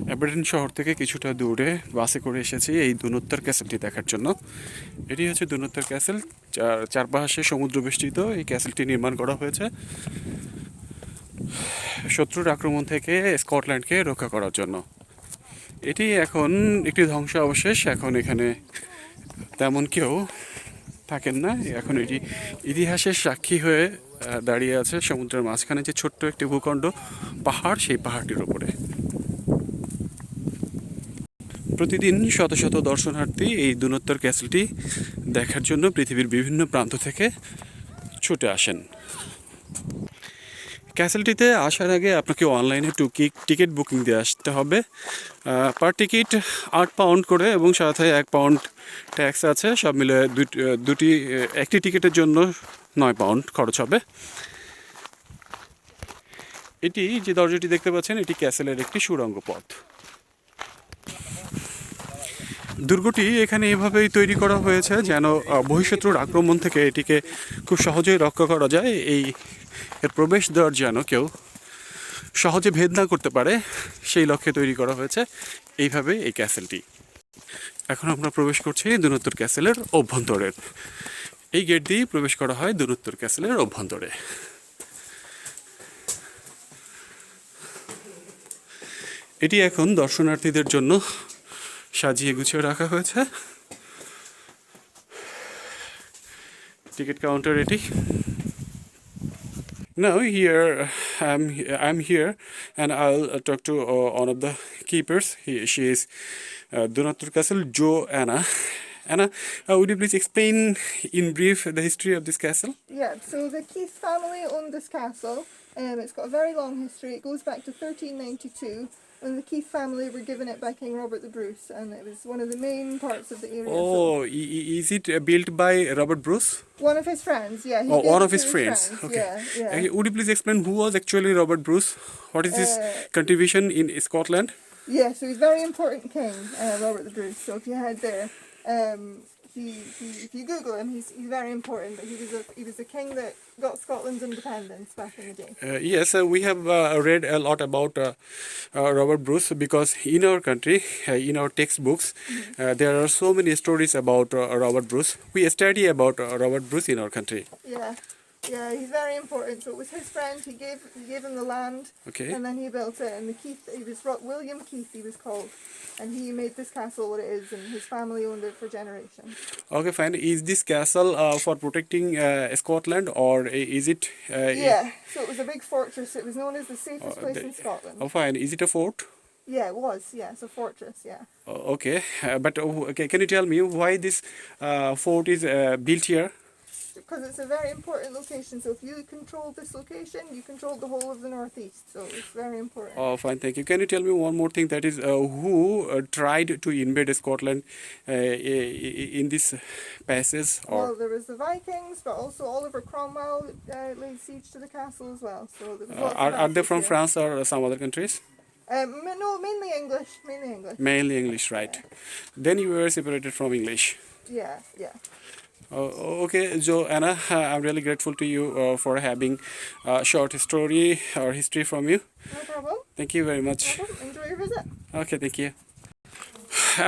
অ্যাবারডিন শহর থেকে কিছুটা দূরে বাসে করে এসেছি এই দুনোত্তর ক্যাসেলটি দেখার জন্য। এটি হচ্ছে দুনোত্তর ক্যাসেল। চারপাশে সমুদ্র বেষ্টিত এই ক্যাসেলটি নির্মাণ করা হয়েছে শত্রুর আক্রমণ থেকে স্কটল্যান্ডকে রক্ষা করার জন্য। এটি এখন একটি ধ্বংসাবশেষ। এখন এখানে তেমন কেউ থাকেন না। এখন এটি ইতিহাসের সাক্ষী হয়ে দাঁড়িয়ে আছে সমুদ্রের মাঝখানে যে ছোট্ট একটি ভূখণ্ড পাহাড়, সেই পাহাড়টির উপরে। প্রতিদিন শত শত দর্শনার্থী এই দুনোত্তর ক্যাসেলটি দেখার জন্য পৃথিবীর বিভিন্ন প্রান্ত থেকে ছুটে আসেন। ক্যাসেলটিতে আসার আগে আপনাকে অনলাইনে টিকিট বুকিং দিয়ে আসতে হবে। পার টিকিট 8 পাউন্ড করে এবং সাথে 1 পাউন্ড ট্যাক্স আছে। সব মিলে একটি টিকিটের জন্য 9 পাউন্ড খরচ হবে। এটি যে দরজাটি দেখতে পাচ্ছেন, এটি ক্যাসেলের একটি সুড়ঙ্গ পথ। দুর্গটি এখানে এভাবেই তৈরি করা হয়েছে যেন বহিঃশত্রুর আক্রমণ থেকে এটিকে খুব সহজেই রক্ষা করা যায়। এর প্রবেশ দ্বার যেন কেউ সহজে ভেদ না করতে পারে, সেই লক্ষ্যে তৈরি করা হয়েছে এইভাবে এই ক্যাসেলটি। এখন আমরা প্রবেশ করছি দুনোত্তর ক্যাসেলের অভ্যন্তরের। এই গেট দিয়েই প্রবেশ করা হয় দুনোত্তর ক্যাসেলের অভ্যন্তরে। এটি এখন দর্শনার্থীদের জন্য সাজিয়ে গুছিয়ে রাখা হয়েছে। টিকিট কাউন্টার এটি। Now here I'm here and I'll talk to one of the keepers. She is Dunottar Castle, Joanna. Anna, would you please explain in brief the history of this castle? Yeah, so the Keith family owned this castle. It's got a very long history. It goes back to 1392 when the Keith family were given it by King Robert the Bruce, and it was one of the main parts of the area. Oh, is it built by Robert Bruce? One of his friends, yeah. He Oh, gave one it of to his friends. Okay. Yeah. Would you please explain who was actually Robert Bruce? What is his contribution in Scotland? Yeah, so he's a very important king, Robert the Bruce. So if you head there, if you Google him, he's very important. But he was a king that got Scotland's independence back in the day. Yes, we have read a lot about Robert Bruce because in our country, in our textbooks, there are so many stories about Robert Bruce. We study about Robert Bruce in our country. Yeah, he's very important. So it was his friend. He gave him the land, Okay. and then he built it. And the Keith, William Keith, he was called, and he made this castle what it is, and his family owned it for generations. Okay, fine. Is this castle for protecting Scotland, or is it? Yeah, so it was a big fortress. It was known as the safest place in Scotland. Oh, fine. Is it a fort? Yeah, it was. Yeah, it's a fortress. Yeah. Okay, but okay, can you tell me why this fort is built here? Because it's a very important location. So if you control this location, you control the whole of the northeast. So it's very important. Oh, fine, thank you. Can you tell me one more thing? That is, who tried to invade Scotland in this passage? Well, there was the Vikings, but also Oliver Cromwell laid siege to the castle as well. So there was lots of Are they from here. France or some other countries? No, mainly English. Mainly English. Mainly English, right? Then you were separated from English. Yeah. Okay, Joanna, I'm really grateful to you for having a short story or history from you. No problem. Thank you very much. No problem. Enjoy your visit. Okay, thank you.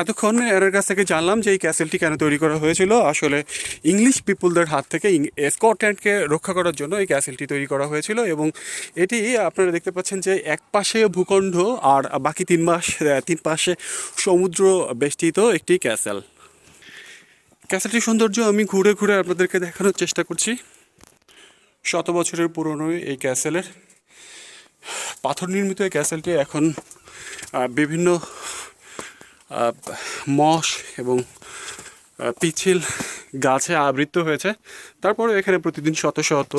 এতক্ষণ এর কাছ থেকে জানলাম যে এই ক্যাসেলটি কেন তৈরি করা হয়েছিল। আসলে ইংলিশ পিপুলদের হাত থেকে স্কটল্যান্ডকে রক্ষা করার জন্য এই ক্যাসেলটি তৈরি করা হয়েছিল এবং এটি আপনারা দেখতে পাচ্ছেন যে এক পাশে ভূখণ্ড আর বাকি তিন পাশে সমুদ্র বেষ্টিত একটি ক্যাসেল। ক্যাসেলটির সৌন্দর্য আমি ঘুরে ঘুরে আপনাদেরকে দেখানোর চেষ্টা করছি। শত বছরের পুরনো এই ক্যাসেলের পাথর নির্মিত এই ক্যাসেলটি এখন বিভিন্ন মশ এবং পিচ্ছিল গাছে আবৃত হয়েছে। তারপরে এখানে প্রতিদিন শত শত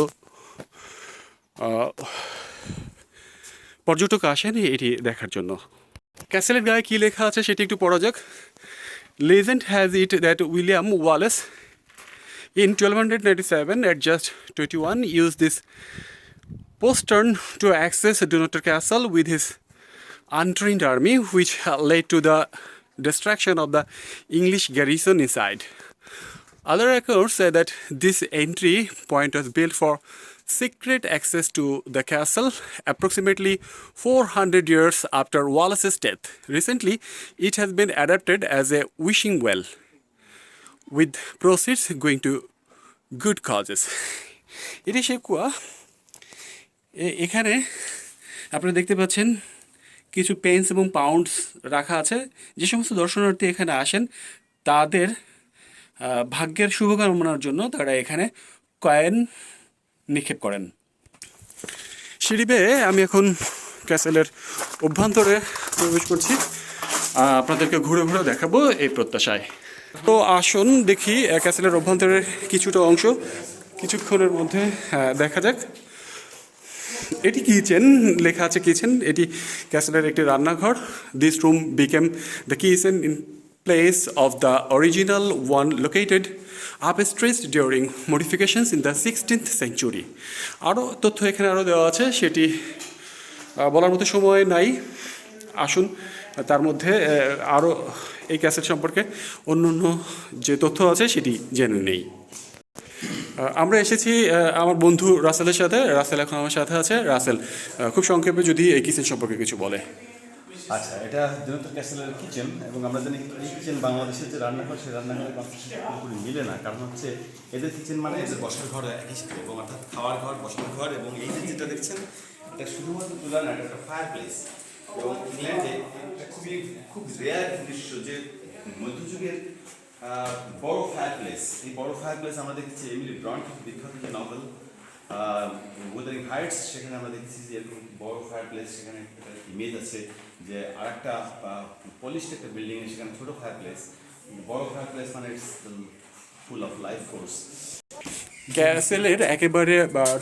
পর্যটক আসেন এটি দেখার জন্য। ক্যাসেলের গায়ে কী লেখা আছে সেটি একটু পড়া যাক। Legend has it that William Wallace in 1297 at just 21 used this postern to access Dunottar Castle with his untrained army, which led to the destruction of the English garrison inside. Other accounts say that this entry point was built for secret access to the castle approximately 400 years after Wallace's death. Recently, it has been adapted as a wishing well, with proceeds going to good causes. এটি সেই কুয়া। এখানে আপনারা দেখতে পাচ্ছেন কিছু pens এবং pounds রাখা আছে। যে সমস্ত দর্শনার্থী এখানে আসেন তাদের ভাগ্যের শুভকামনার জন্য তারা এখানে কয়েন নিক্ষেপ করেন। সিঁড়ি বেয়ে আমি এখন ক্যাসেলের অভ্যন্তরে প্রবেশ করছি, আপনাদেরকে ঘুরে ঘুরে দেখাবো এই প্রত্যাশায়। তো আসুন দেখি ক্যাসেলের অভ্যন্তরের কিছুটা অংশ কিছুক্ষণের মধ্যে দেখা যাক। এটি কিচেন, লেখা আছে কিচেন। এটি ক্যাসেলের একটি রান্নাঘর। This room became the kitchen in place of the original one located upstairs during modifications in the 16th century. আরও তথ্য এখানে আরও দেওয়া আছে, সেটি বলার মতো সময় নাই। আসুন তার মধ্যে আরও এই ক্যাসেল সম্পর্কে অন্য অন্য যে তথ্য আছে সেটি জেনে নেই। আমরা এসেছি আমার বন্ধু রাসেলের সাথে। রাসেল এখন আমার সাথে আছে। রাসেল, খুব সংক্ষেপে যদি এই কিচেন সম্পর্কে কিছু বলে। আচ্ছা, এটা দিনত্তর ক্যাসেলের কিচেন, এবং আমরা জানি এই কিচেন বাংলাদেশের যে রান্নাঘর সেই রান্নাঘরের কনসেপ্টের সাথে পুরোপুরি মিলে না। কারণ হচ্ছে এদের কিচেন মানে এদের বসার ঘর একই সাথে, এবং অর্থাৎ খাওয়ার ঘর, বসার ঘর, এবং এই যে যেটা দেখছেন এটা শুধুমাত্র তুলা না, এটা একটা ফায়ার প্লেস। এবং ইংল্যান্ডে খুব রেয়ার দৃশ্য যে মধ্যযুগের বড় ফায়ার প্লেস। এই বড় ফায়ার প্লেস আমরা দেখেছি এমিলি ব্রন্ট বিখ্যাত যে নভেল উইদারিং হাইটস, সেখানে আমরা দেখেছি যে এরকম বড় ফায়ার প্লেস, সেখানে ইমেজ আছে যে আর একটা পলিশড একটা বিল্ডিং এ সেখানে ছোট ফায়ার প্লেস। বড় ফায়ার প্লেস মানে it's full of life force. ক্যাসেলের একেবারে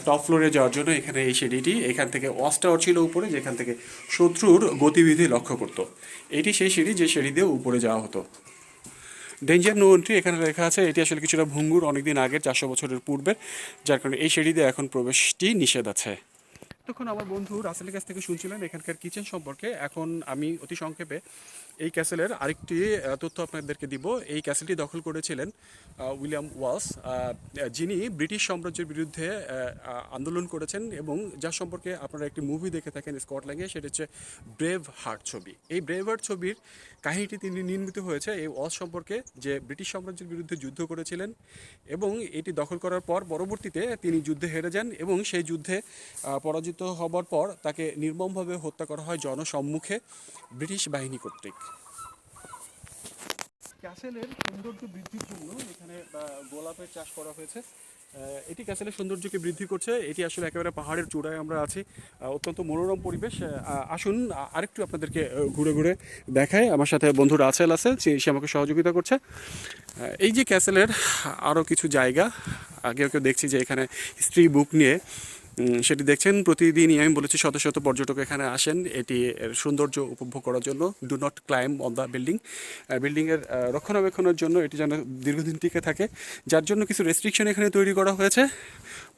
টপ ফ্লোরে যাওয়ার জন্য এখানে এই সিঁড়িটি, এখান থেকে ওয়াচ টাওয়ার ছিল উপরে, যেখান থেকে শত্রুর গতিবিধি লক্ষ্য করত। এটি সেই সিঁড়ি যে সিঁড়ি দিয়ে উপরে যাওয়া হতো। ডেঞ্জার নো এন্ট্রি এখানে লেখা আছে। এটি আসলে কিছুটা ভঙ্গুর, অনেকদিন আগের, 400 বছরের পূর্বের, যার কারণে এই সিঁড়ি দিয়ে এখন প্রবেশটি নিষেধ আছে। তখন আমার বন্ধু রাসেলের কাছ থেকে শুনছিলেন এখানকার কিচেন সম্পর্কে। এখন আমি অতি সংক্ষেপে এই ক্যাসেলের আরেকটি তথ্য আপনাদেরকে দিব। এই ক্যাসেলটি দখল করেছিলেন উইলিয়াম ওয়ালস, যিনি ব্রিটিশ সাম্রাজ্যের বিরুদ্ধে আন্দোলন করেছেন, এবং যার সম্পর্কে আপনারা একটি মুভি দেখে থাকেন স্কটল্যান্ডে, সেটা হচ্ছে ব্রেভ হার্ট ছবি। এই ব্রেভ হার্ট ছবির কাহিনীটি তিনি নির্মিত হয়েছে এই ওয়ালস সম্পর্কে, যে ব্রিটিশ সাম্রাজ্যের বিরুদ্ধে যুদ্ধ করেছিলেন, এবং এটি দখল করার পর পরবর্তীতে তিনি যুদ্ধে হেরে যান, এবং সেই যুদ্ধে পরাজিত হবার পর তাকে নির্মমভাবে হত্যা করা হয় জনসম্মুখে ব্রিটিশ বাহিনী কর্তৃক। ক্যাসেলের সৌন্দর্য বৃদ্ধির জন্য এখানে গোলাপের চাষ করা হয়েছে। এটি ক্যাসেলের সৌন্দর্যকে বৃদ্ধি করছে। এটি আসলে একেবারে পাহাড়ের চূড়ায় আমরা আছি, অত্যন্ত মনোরম পরিবেশ। আসুন আরেকটু আপনাদেরকে ঘুরে ঘুরে দেখায়। আমার সাথে বন্ধু রাসেল আছে, সে আমাকে সহযোগিতা করছে। এই যে ক্যাসেলের আরও কিছু জায়গা, আগেও কেউ দেখছি যে এখানে হিস্ট্রি বুক নিয়ে সেটি দেখছেন। প্রতিদিনই আমি বলেছি শত শত পর্যটক এখানে আসেন এটি এর সৌন্দর্য উপভোগ করার জন্য। Do not climb on the building. বিল্ডিংয়ের রক্ষণাবেক্ষণের জন্য এটি যেন দীর্ঘদিন টিকে থাকে, যার জন্য কিছু রেস্ট্রিকশন এখানে তৈরি করা হয়েছে।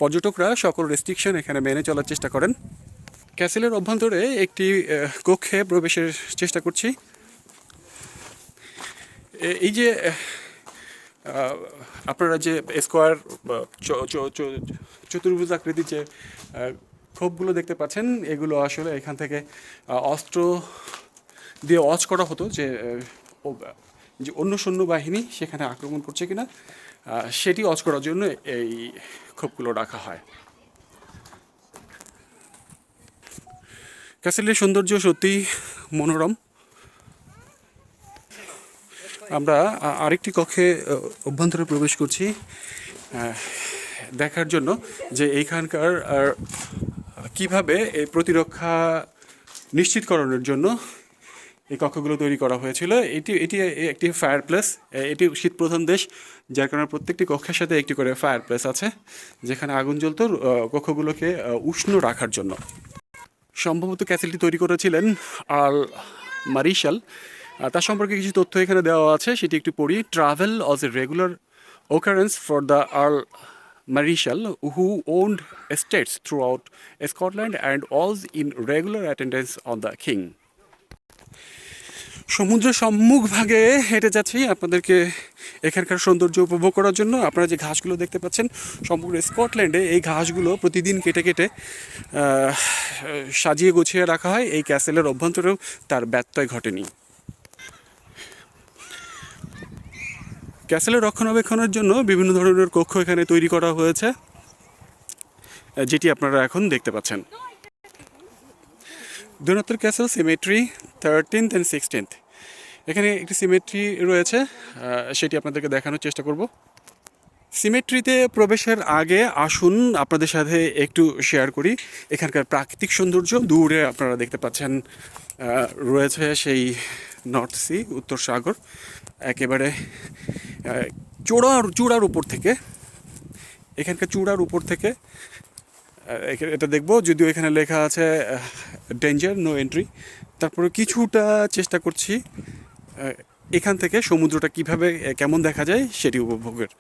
পর্যটকরা সকল রেস্ট্রিকশন এখানে মেনে চলার চেষ্টা করেন। ক্যাসেলের অভ্যন্তরে একটি কক্ষে প্রবেশের চেষ্টা করছি। এই যে আপনারা যে স্কোয়ার চতুর্ভুজ আকৃতির যে খোপগুলো দেখতে পাচ্ছেন, এগুলো আসলে এখান থেকে অস্ত্র দিয়ে ওয়াচ করা হতো যে অন্য সৈন্যবাহিনী সেখানে আক্রমণ করছে কিনা, সেটি ওয়াচ করার জন্য এই খোপগুলো রাখা হয়। ক্যাসেলের সৌন্দর্য সত্যিই মনোরম। আমরা আরেকটি কক্ষে অভ্যন্তরে প্রবেশ করছি দেখার জন্য যে এইখানকার কিভাবে এই প্রতিরক্ষা নিশ্চিতকরণের জন্য এই কক্ষগুলো তৈরি করা হয়েছিল। এটি একটি ফায়ার প্লেস। এটি শীতপ্রধান দেশ, যার কারণে প্রত্যেকটি কক্ষের সাথে একটি করে ফায়ার প্লেস আছে, যেখানে আগুন জ্বলত কক্ষগুলোকে উষ্ণ রাখার জন্য। সম্ভবত ক্যাসেলটি তৈরি করেছিলেন আর্ল মারিশাল। তার সম্পর্কে কিছু তথ্য এখানে দেওয়া আছে, সেটি একটু পড়ি। Travel was a regular occurrence for the Earl Marischal, who owned estates throughout Scotland and was in regular attendance on the king. সমুদ্রের সম্মুখ ভাগে হেঁটে যাচ্ছি আপনাদেরকে এখানকার সৌন্দর্য উপভোগ করার জন্য। আপনারা যে ঘাসগুলো দেখতে পাচ্ছেন সমগ্র স্কটল্যান্ডে এই ঘাসগুলো প্রতিদিন কেটে কেটে সাজিয়ে গুছিয়ে রাখা হয়। এই ক্যাসেলের অভ্যন্তরেও তার ব্যত্যয় ঘটেনি। ক্যাসেলের রক্ষণাবেক্ষণের জন্য বিভিন্ন ধরনের কক্ষ এখানে তৈরি করা হয়েছে, যেটি আপনারা এখন দেখতে পাচ্ছেন। ডোনাটার castle symmetry 13th and 16th, এখানে একটি সিমেট্রি রয়েছে, সেটি আপনাদেরকে দেখানোর চেষ্টা করব। সিমেট্রিতে প্রবেশের আগে আসুন আপনাদের সাথে একটু শেয়ার করি এখানকার প্রাকৃতিক সৌন্দর্য। দূরে আপনারা দেখতে পাচ্ছেন রয়েছে সেই নর্থ সি, উত্তর সাগর। একেবারে চূড়ার উপর থেকে, এখানকার চূড়ার উপর থেকে এটা দেখব। যদিও এখানে লেখা আছে ডেঞ্জার, নো এন্ট্রি, তারপরে কিছুটা চেষ্টা করছি এখান থেকে সমুদ্রটা কিভাবে কেমন দেখা যায় সেটি উপভোগের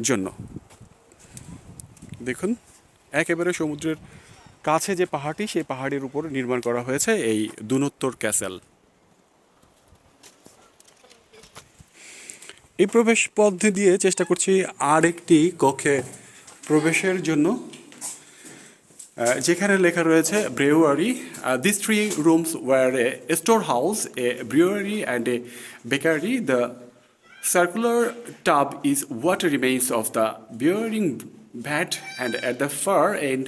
জন্য। দেখুন একেবারে সমুদ্রের কাছে যে পাহাড়টি, সেই পাহাড়ের উপর নির্মাণ করা হয়েছে এই দুনোত্তর ক্যাসেল। এই প্রবেশ পথ দিয়ে চেষ্টা করছি আরেকটি কক্ষে প্রবেশের জন্য, যেখানে লেখা রয়েছে brewery. This 3 rooms were a storehouse, a brewery and a bakery. The circular tub is what remains of the brewing vat, and at the far end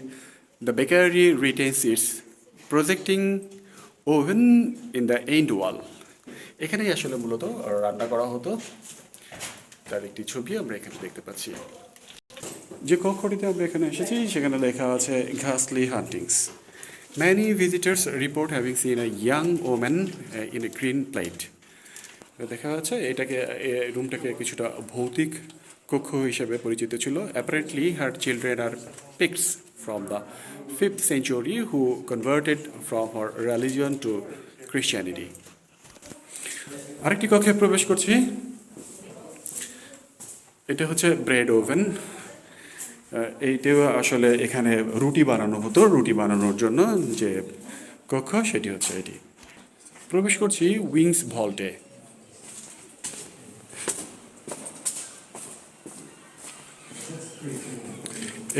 the bakery retains its projecting oven in the end wall. এখানেই আসলে মূলত রান্না করা হতো, তার একটি ছবি আমরা এখানে দেখতে পাচ্ছি। যে কক্ষটিতে আমরা এখানে এসেছি সেখানে লেখা আছে ঘাসলি hauntings. Many visitors report having seen a young woman in a green plate. দেখা যাচ্ছে এটাকে, রুমটাকে কিছুটা ভৌতিক কক্ষ হিসেবে পরিচিত ছিল। Apparently her children are picks from the 5th century who converted from her religion to Christianity. আরেকটি কক্ষে প্রবেশ করছি, এটা হচ্ছে ব্রেড ওভেন। এইটাও আসলে এখানে রুটি বানানো হতো, রুটি বানানোর জন্য যে কক্ষ সেটি হচ্ছে এটি। প্রবেশ করছি উইংস ভল্টে।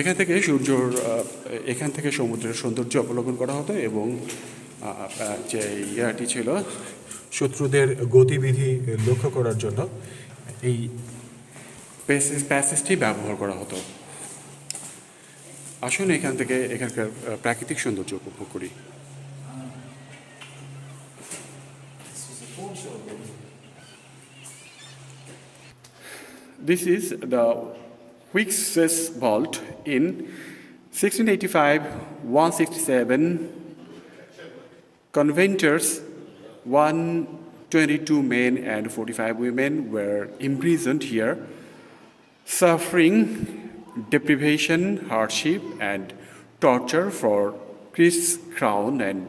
এখান থেকে এখান থেকে সমুদ্রের সৌন্দর্য অবলোকন করা হতো এবং যে ইয়াটি ছিল শত্রুদের গতিবিধি লক্ষ্য করার জন্য এই প্যাসেজটি ব্যবহার করা হতো। আসুন এখান থেকে এখানকার প্রাকৃতিক সৌন্দর্য উপভোগ করি। This is the Wix's vault in 1685, 167 conventors, 122 men and 45 women were imprisoned here, suffering deprivation, hardship, and torture for Christ's crown and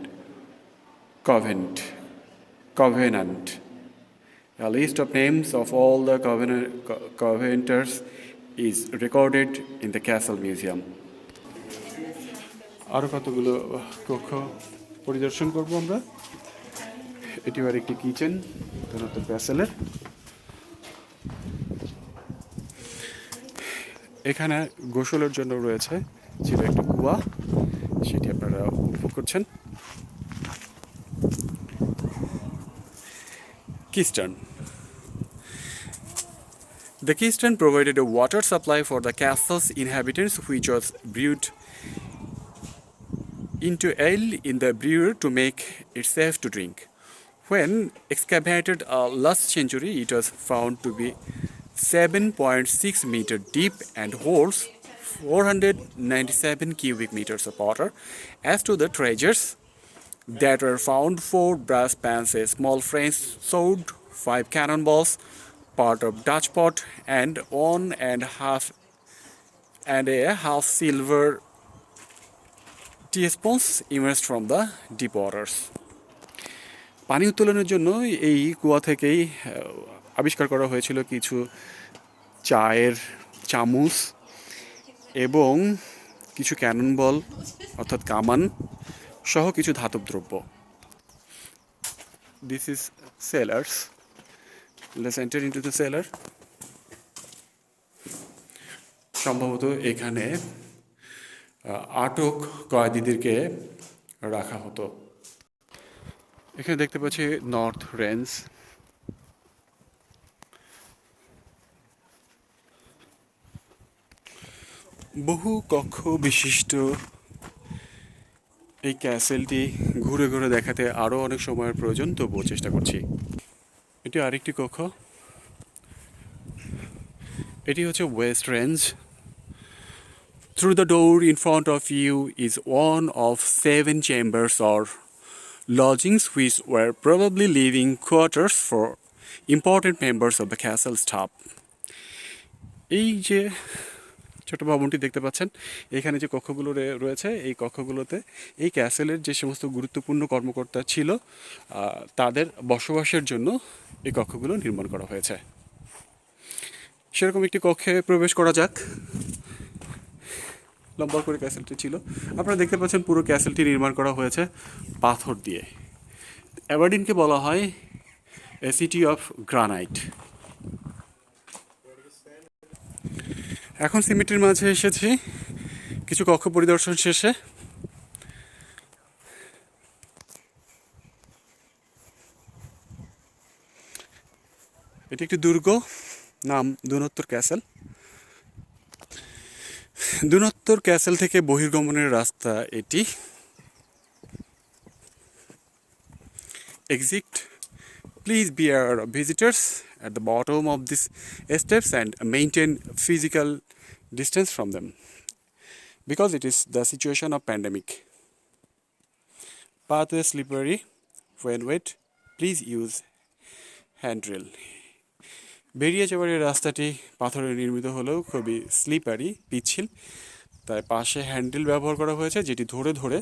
covenant. A list of names of all the covenanters is recorded in the Castle Museum. আরও কতগুলো কক্ষ পরিদর্শন করব আমরা। এটি আর একটি kitchen ডোনাটার ক্যাসেলের। এখানে গোসলের জন্য রয়েছে ছিল একটা কুয়া, সেটি আপনারা উপভোগ করছেন। Keystone. The Keystone provided a water supply for the castle's inhabitants, which was brewed into ale in the brewer to make it safe to drink. When excavated last century, it was found to be 7.6 meter deep and holds 497 cubic meters of water. As to the treasures that were found, 4 brass pans, a small French sword, 5 cannonballs, part of Dutch pot, and a half silver teaspoons emerged from the deep waters. পানি উত্তোলনের জন্য এই কুয়া থেকেই আবিষ্কার করা হয়েছিল কিছু চায়ের চামচ এবং কিছু ক্যানন বল অর্থাৎ কামান সহ কিছু ধাতব দ্রব্য। This is cellars. Let's enter into the cellar. সম্ভবত এখানে আটক কয়েদিদেরকে রাখা হতো। এখানে দেখতে পাচ্ছি নর্থ রেঞ্জ। বহু কক্ষ বিশিষ্ট এই ক্যাসেলটি ঘুরে ঘুরে দেখাতে আরও অনেক সময়ের প্রয়োজন, তবুও চেষ্টা করছি। এটি আরেকটি কক্ষ। এটি হচ্ছে West range. Through the door in front of you is one of 7 chambers or lodgings which were probably living quarters for important members of the castle staff. এই যে ছোট ভবনটি দেখতে পাচ্ছেন, এখানে যে কক্ষগুলো রয়েছে, এই কক্ষগুলোতে এই ক্যাসেলের যে সমস্ত গুরুত্বপূর্ণ কর্মকর্তা ছিল তাদের বসবাসের জন্য এই কক্ষগুলো নির্মাণ করা হয়েছে। সেরকম একটি কক্ষে প্রবেশ করা যাক। লম্বা করে ক্যাসেলটি ছিল। আপনারা দেখতে পাচ্ছেন পুরো ক্যাসেলটি নির্মাণ করা হয়েছে পাথর দিয়ে। অ্যাবারডিনকে বলা হয় এ সিটি অফ গ্রানাইট। এখন সিমেন্টের মাঝে এসেছি কিছু কক্ষ পরিদর্শন শেষে। এটি একটি দুর্গ, নাম দুনত্তর ক্যাসেল। দুনত্তর ক্যাসেল থেকে বহির্গমনের রাস্তা এটি। Exit. Please be aware of visitors at the bottom of these steps and maintain physical distance from them because it is the situation of pandemic. Pathway slippery. When wet, please use handrail. বেরিয়ে যাওয়ার এই রাস্তাটি পাথরে নির্মিত হলেও খুবই slippery, পিচ্ছিল, তাই পাশে হ্যান্ডেল ব্যবহার করা হয়েছে, যেটি ধরে ধরে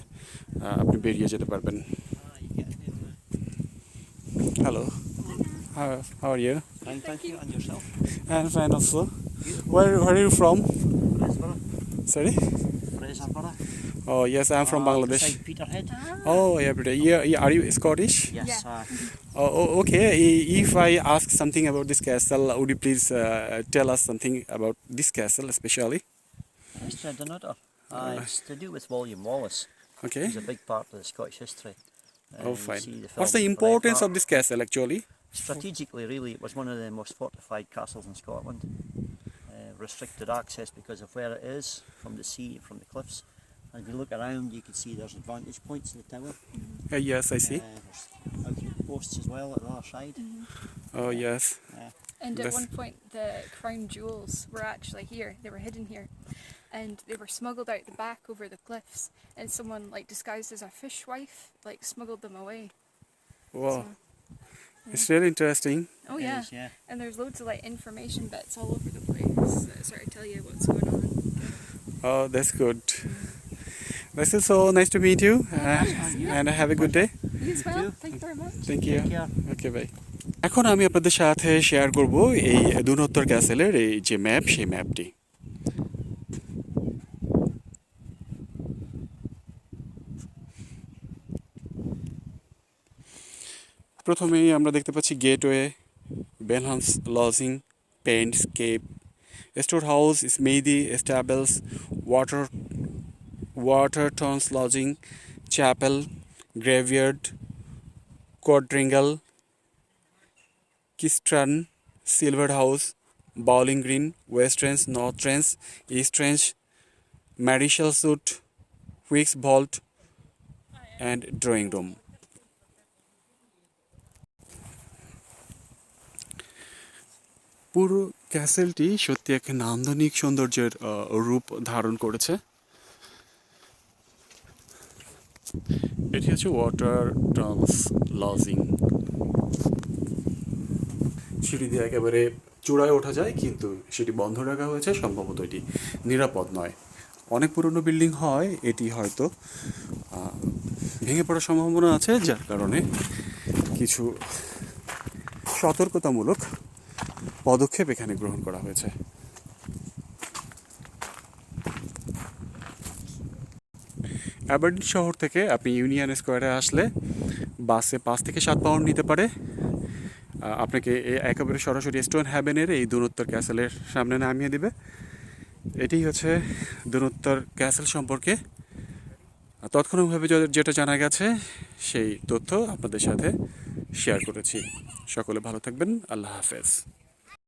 আপনি বেরিয়ে যেতে পারবেন। Hello, how are you? Fine, thank you. And yourself? I'm fine also. Where are you from? Fraserburgh. Sorry? Fraserburgh. Oh yes, I'm from Bangladesh. Beside Peterhead. Oh yeah, but yeah, are you Scottish? Yes. Yeah. Okay. If I ask something about this castle, would you please tell us something about this castle especially? It's Dunottar. It's to do with William Wallace. Okay. He's a big part of the Scottish history. Oh You fine. see the What's the film importance of Braveheart. this castle actually? Strategically, really, it was one of the most fortified castles in Scotland. Restricted access because of where it is, from the sea, from the cliffs. And if you look around, you can see there's vantage points in the tower. Yes, I see. There's outposts as well at the other side. Oh yes. And at This- one point, the crown jewels were actually here. They were hidden here, and they were smuggled out the back over the cliffs. And someone, like disguised as a fishwife, like smuggled them away. Wow. So- It's really interesting. Oh It yeah. is, yeah. And there's loads of like information bits all over the place that sort of tell you what's going on. Oh, that's good. This is so nice to meet you, and have a good day. You as well. Thank you very much. Thank you. Take care. Okay bye. এখন আমি আপনাদের সাথে share করব এই দুনত্তর ক্যাসেলের এই যে map, সেই ম্যাপটি। প্রথমেই আমরা দেখতে পাচ্ছি gateway, Benhams lodging, Pents Keep, store house, smithy stables, Watertons lodging, chapel, graveyard, quadrangle, Kistran, silver house, bowling green, west range, north range, east range, Marischal suite, Whicks vault and drawing room. পুরো ক্যাসেলটি সত্যি এক নান্দনিক সৌন্দর্যের রূপ ধারণ করেছে। এটি হচ্ছে ওয়াটার টনস লজিং। সিঁড়ি দিয়ে একেবারে চূড়ায় ওঠা যায়, কিন্তু সেটি বন্ধ রাখা হয়েছে, সম্ভবত এটি নিরাপদ নয়। অনেক পুরনো বিল্ডিং হয়, এটি হয়তো ভেঙে পড়ার সম্ভাবনা আছে, যার কারণে কিছু সতর্কতামূলক পদক্ষেপ এখানে গ্রহণ করা হয়েছে। অ্যাবারডিন শহর থেকে আপনি ইউনিয়ন স্কোয়ারে আসলে বাসে 5 থেকে 7 পাউন্ড নিতে পারে। আপনাকে একেবারে সরাসরি স্টোন হ্যাভেনের এই দুনোত্তর ক্যাসেলের সামনে নামিয়ে দিবে। এটি হচ্ছে দুনোত্তর ক্যাসেল সম্পর্কে তাৎক্ষণিকভাবে যেটা জানা গেছে সেই তথ্য আপনাদের সাথে শেয়ার করেছি। সকলে ভালো থাকবেন। আল্লাহ হাফেজ।